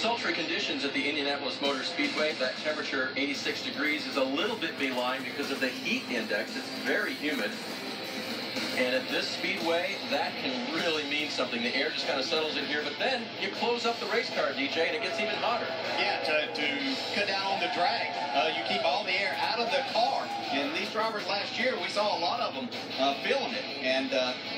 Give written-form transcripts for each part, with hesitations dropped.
sultry conditions at the Indianapolis Motor Speedway. That temperature, 86 degrees, is a little bit belied because of the heat index. It's very humid. And at this speedway, that can really mean something. The air just kind of settles in here, but then you close up the race car, DJ, and it gets even hotter. Yeah, to cut down on the drag, you keep all the air out of the car. And these drivers last year, we saw a lot of them feeling it, and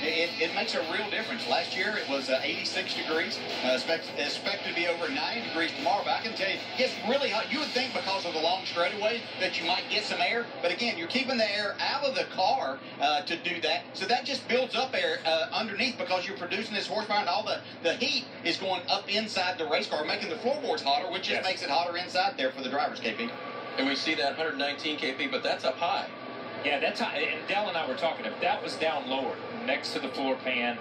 it makes a real difference. Last year, it was 86 degrees, expected to be over 90 degrees tomorrow, but I can tell you, it gets really hot. You would think because of the long straightaway that you might get some air, but again, you're keeping the air out of the car to do that, so that just builds up air underneath because you're producing this horsepower, and all the heat is going up inside the race car, making the floorboards hotter, which just makes it hotter inside there for the drivers, KP. And we see that 119 KP, but that's up high. Yeah, that's high. And Dell and I were talking, if that was down lower, next to the floor pan,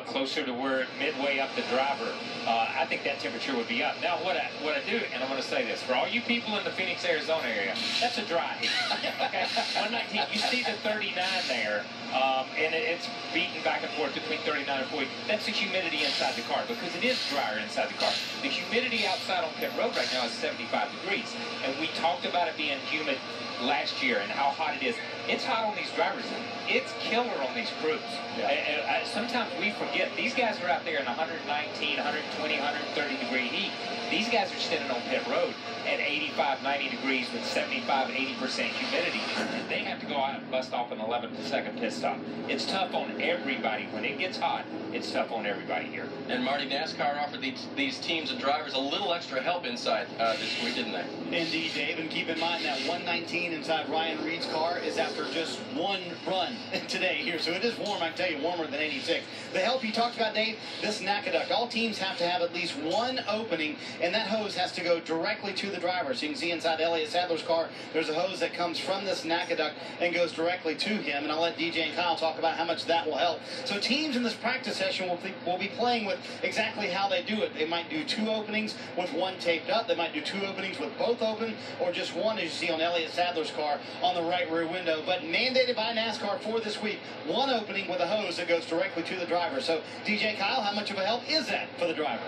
closer to where midway up the driver, I think that temperature would be up. Now, what I do, and I'm going to say this, for all you people in the Phoenix, Arizona area, that's a dry heat. Okay, 119. You see the 39 there, and it's beating back and forth between 39 and 40. That's the humidity inside the car because it is drier inside the car. The humidity outside on pit road right now is 75 degrees, and we talked about it being humid last year and how hot it is. It's hot on these drivers. It's killer on these crews. Yeah. Sometimes we forget. These guys are out there in 119, 120, 130 degree heat. These guys are standing on pit road at 85, 90 degrees with 75, 80% humidity. And they have to go out and bust off an 11-second pit stop. It's tough on everybody. When it gets hot, it's tough on everybody here. And Marty, NASCAR offered these teams and drivers a little extra help inside this week, didn't they? Indeed, Dave. And keep in mind that 119 inside Ryan Reed's car is after just one run today here. So it is warm, I can tell you, warmer than 86. The help you talked about, Dave, this NACADUCT. All teams have to have at least one opening, and that hose has to go directly to the driver. So you can see inside Elliott Sadler's car, there's a hose that comes from this NACADUCT and goes directly to him. And I'll let DJ and Kyle talk about how much that will help. So teams in this practice session will be playing with exactly how they do it. They might do two openings with one taped up. They might do two openings with both open, or just one, as you see on Elliott Sadler's car on the right rear window. But mandated by NASCAR for this week, one opening with a hose that goes directly to the driver. So DJ, Kyle, how much of a help is that for the driver?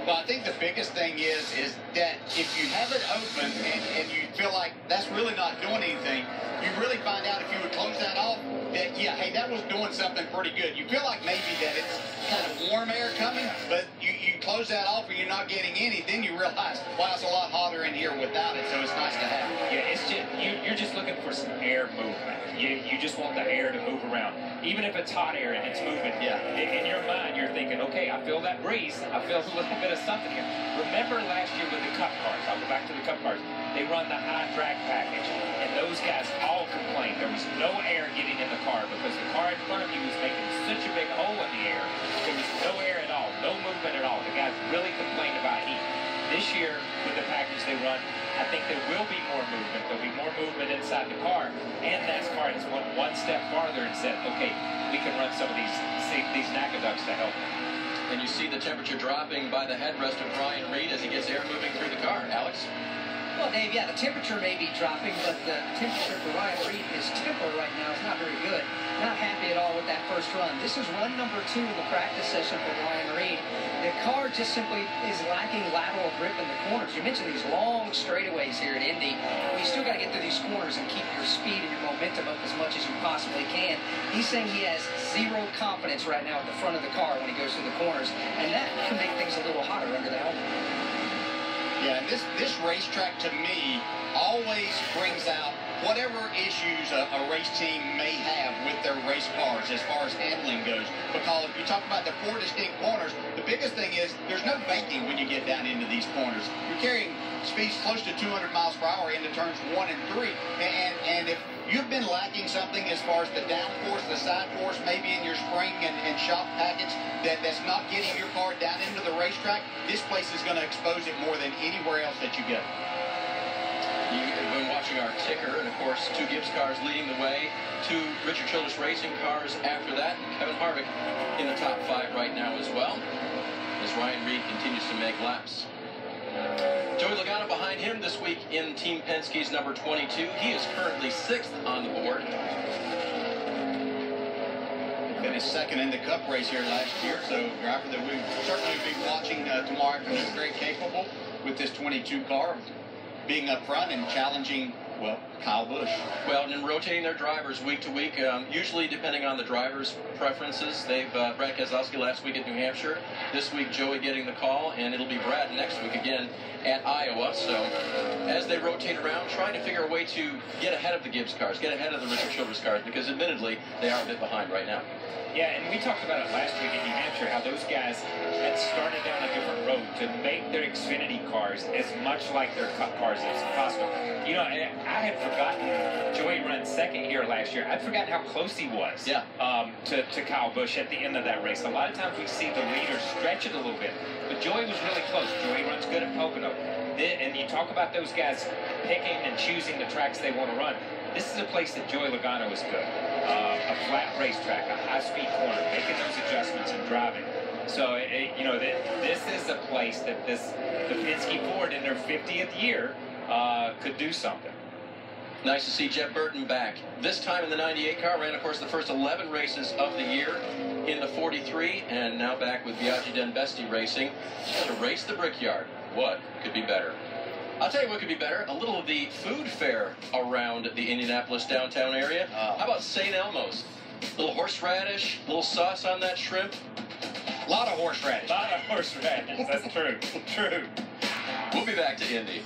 Well, I think the biggest thing is that if you have it open and you feel like that's really not doing anything, you really find out if you would close that off that, yeah, hey, that was doing something pretty good. You feel like maybe that it's kind of warm air coming, but you close that off and you're not getting any, then you realize, wow, it's a lot hotter in here without it, so it's nice to have. Yeah, it's just, you're just looking for some air movement. You just want the air to move around. Even if it's hot air and it's moving, in your mind, you're thinking, okay, I feel that breeze. I feel a little bit of something here. Remember last year with the Cup cars, I'll go back to the Cup cars, they run the high drag package, and those guys all complained there was no air getting in the car because the car in front of you was making such a big hole in the air. There was no air at all, no movement at all. The guys really complained about heat. This year, with the package they run, I think there will be more movement. There'll be more movement inside the car. And NASCAR has went one step farther and said, okay, we can run some of these NACADUCTs to help them. And you see the temperature dropping by the headrest of Ryan Reed as he gets air moving through the car. Alex? Well, Dave, yeah, the temperature may be dropping, but the temperature for Ryan Reed, his tempo right now is not very good. Not happy at all with that first run. This is run number 2 in the practice session for Ryan Reed. The car just simply is lacking lateral grip in the corners. You mentioned these long straightaways here at Indy. Well, you still got to get through these corners and keep your speed and your momentum up as much as you possibly can. He's saying he has zero confidence right now at the front of the car when he goes through the corners, and that can make things a little hotter under the helmet. Yeah, and this racetrack to me always brings out whatever issues a race team may have with their race cars as far as handling goes. Because if you talk about the 4 distinct corners, the biggest thing is there's no banking when you get down into these corners. You're carrying speeds close to 200 miles per hour into turns 1 and 3. And if you've been lacking something as far as the downforce, the side force, maybe in your spring and shock package that's not getting your car down into the racetrack, this place is going to expose it more than anywhere else that you go. You've been watching our ticker, and of course, 2 Gibbs cars leading the way, 2 Richard Childress Racing cars after that, and Kevin Harvick in the top 5 right now as well, as Ryan Reed continues to make laps. Joey Logano behind him this week in Team Penske's number 22. He is currently 6th on the board. finished second in the Cup race here last year, so a driver that we certainly be watching tomorrow afternoon. Very capable with this 22 car, being up front and challenging, well, Kyle Busch. Well, and rotating their drivers week to week, usually depending on the driver's preferences. They've Brad Keselowski last week at New Hampshire. This week, Joey getting the call, and it'll be Brad next week again at Iowa. So as they rotate around, trying to figure a way to get ahead of the Gibbs cars, get ahead of the Richard Childress cars, because admittedly, they are a bit behind right now. Yeah, and we talked about it last week in New Hampshire, how those guys had started down a different road to make their Xfinity cars as much like their Cup cars as possible. You know, I had forgotten Joey run second here last year. I'd forgotten how close he was to Kyle Busch at the end of that race. A lot of times we see the leaders stretch it a little bit, but Joey was really close. Joey runs good at Pocono. And you talk about those guys picking and choosing the tracks they want to run. This is a place that Joey Logano is good. A flat racetrack, a high-speed corner, making those adjustments and driving. So, you know, this is a place that the Penske Ford in their 50th year could do something. Nice to see Jeff Burton back. This time in the 98 car, ran, of course, the first 11 races of the year in the 43, and now back with Biaggi Denbesti Racing to race the Brickyard. What could be better? I'll tell you what could be better. A little of the food fare around the Indianapolis downtown area. How about St. Elmo's? Little horseradish, little sauce on that shrimp. A lot of horseradish. A lot of horseradish. That's true. True. We'll be back to Indy.